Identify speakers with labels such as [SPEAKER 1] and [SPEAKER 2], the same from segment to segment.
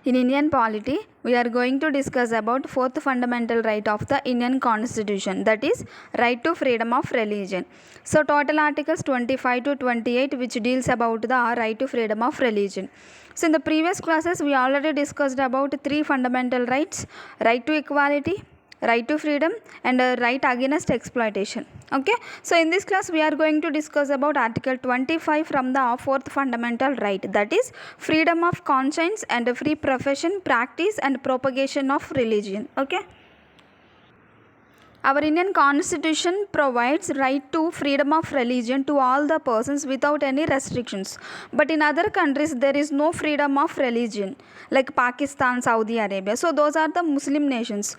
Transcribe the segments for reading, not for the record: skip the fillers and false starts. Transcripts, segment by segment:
[SPEAKER 1] In Indian polity, we are going to discuss about fourth fundamental right of the Indian Constitution, that is right to freedom of religion. So total articles 25 to 28 which deals about the right to freedom of religion. So in the previous classes we already discussed about three fundamental rights: right to equality, right to freedom, and right against exploitation. Okay, so in this class we are going to discuss about article 25 from the fourth fundamental right, that is freedom of conscience and free profession, practice and propagation of religion. Okay, our Indian Constitution provides right to freedom of religion to all the persons without any restrictions. But in other countries there is no freedom of religion, like Pakistan, Saudi Arabia. So those are the Muslim nations.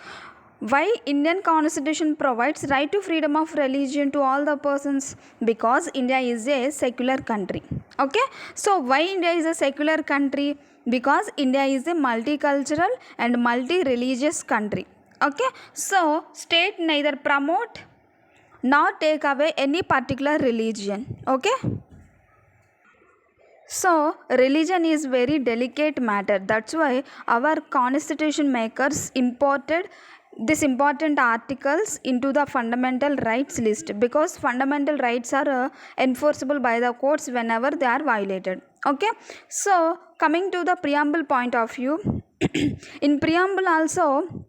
[SPEAKER 1] Why Indian Constitution provides right to freedom of religion to all the persons? Because India is a secular country. Okay, so why India is a secular country? Because India is a multicultural and multi-religious country. Okay, so state neither promote nor take away any particular religion. Okay, so religion is very delicate matter. That's why our constitution makers imported these important articles into the fundamental rights list, because fundamental rights are enforceable by the courts whenever they are violated. Okay, so coming to the preamble point of view, in preamble also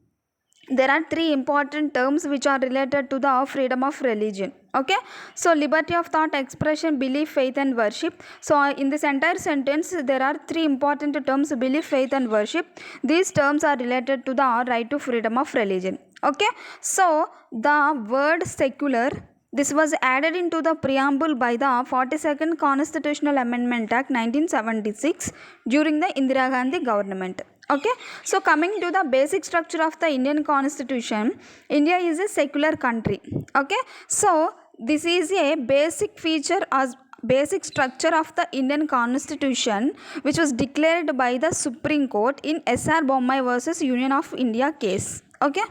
[SPEAKER 1] there are three important terms which are related to the freedom of religion. Okay, so liberty of thought, expression, belief, faith and worship. So in this entire sentence there are three important terms: belief, faith and worship. These terms are related to the right to freedom of religion. Okay, so the word secular, this was added into the preamble by the 42nd Constitutional Amendment Act 1976 during the Indira Gandhi government. Okay, so coming to the basic structure of the Indian Constitution, India is a secular country. Okay, so this is a basic feature as basic structure of the Indian Constitution, which was declared by the Supreme Court in S.R. Bommai versus Union of India case. Okay,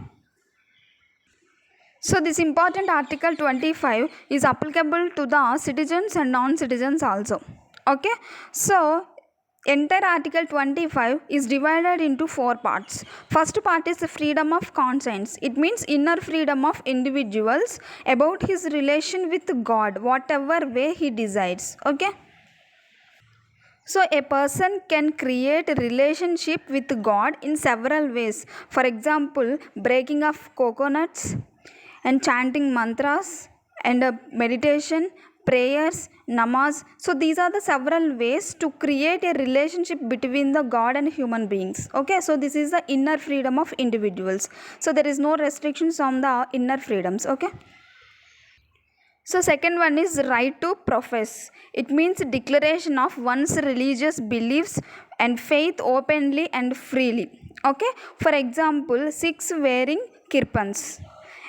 [SPEAKER 1] so this important article 25 is applicable to the citizens and non-citizens also. Okay, so entire article 25 is divided into four parts. First part is the freedom of conscience. It means inner freedom of individuals about his relation with God, whatever way he decides. Okay, so a person can create a relationship with God in several ways. For example, breaking of coconuts and chanting mantras and meditation, prayers, namaz. So these are the several ways to create a relationship between the God and human beings. Okay, so this is the inner freedom of individuals. So there is no restrictions on the inner freedoms. Okay, so second one is right to profess. It means declaration of one's religious beliefs and faith openly and freely. Okay, for example, Sikhs wearing kirpans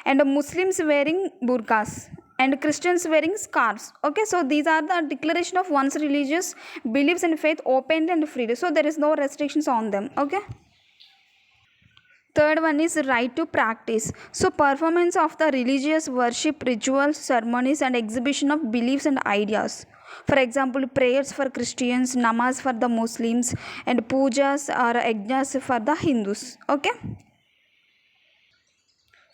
[SPEAKER 1] and Muslims wearing burqas and Christians wearing scarves. Okay, so these are the declaration of one's religious beliefs and faith openly and freely. So there is no restrictions on them. Okay, third one is right to practice. So performance of the religious worship, rituals, ceremonies and exhibition of beliefs and ideas. For example, prayers for Christians, namaz for the Muslims and pujas or yajnas for the Hindus. Okay,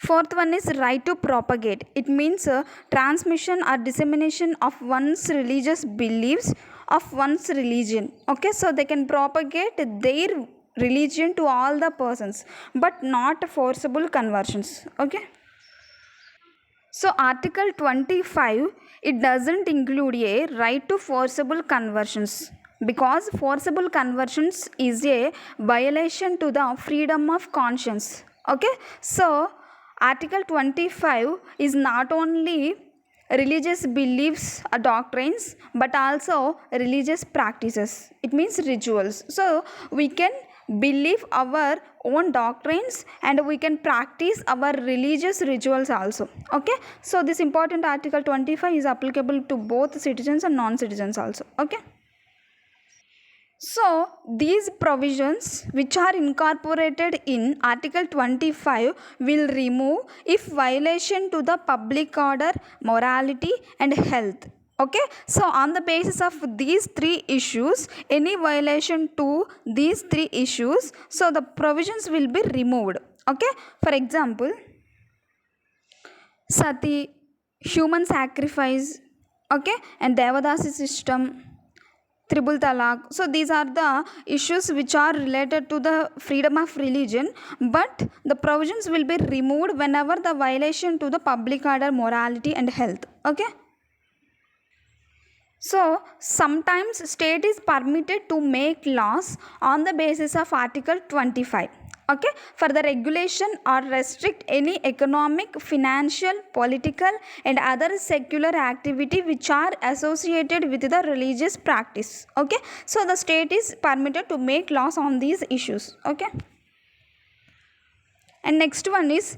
[SPEAKER 1] fourth one is right to propagate. It means transmission or dissemination of one's religious beliefs of one's religion. Okay, so they can propagate their religion to all the persons, but not forcible conversions. Okay, so article 25, it doesn't include a right to forcible conversions, because forcible conversions is a violation to the freedom of conscience. Okay, so article 25 is not only religious beliefs or doctrines but also religious practices. It means rituals. So we can believe our own doctrines and we can practice our religious rituals also. Okay, so this important article 25 is applicable to both citizens and non-citizens also. Okay, so these provisions which are incorporated in article 25 will remove if violation to the public order, morality and health. Okay, so on the basis of these three issues, any violation to these three issues, so the provisions will be removed. Okay, for example, sati, human sacrifice, okay, and devadasi system, tribal talaq. So these are the issues which are related to the freedom of religion, but the provisions will be removed whenever the violation to the public order, morality and health. Okay, so sometimes state is permitted to make laws on the basis of article 25, okay, for the regulation or restrict any economic, financial, political and other secular activity which are associated with the religious practice. Okay, so the state is permitted to make laws on these issues. Okay, and next one is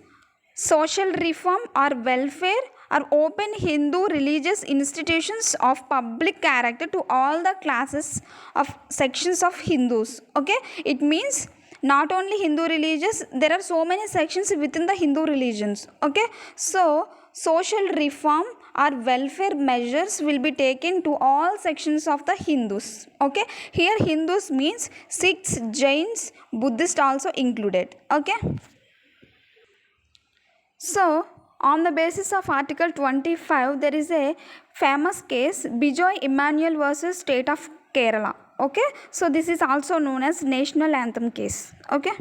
[SPEAKER 1] social reform or welfare or open Hindu religious institutions of public character to all the classes of sections of Hindus. Okay, it means not only Hindu religious, there are so many sections within the Hindu religions. Okay, so social reform or welfare measures will be taken to all sections of the Hindus. Okay, here Hindus means Sikhs, Jains, Buddhist also included. Okay, so on the basis of article 25, there is a famous case, Bijoy Emmanuel versus state of Kerala. Okay, so this is also known as national anthem case. Okay.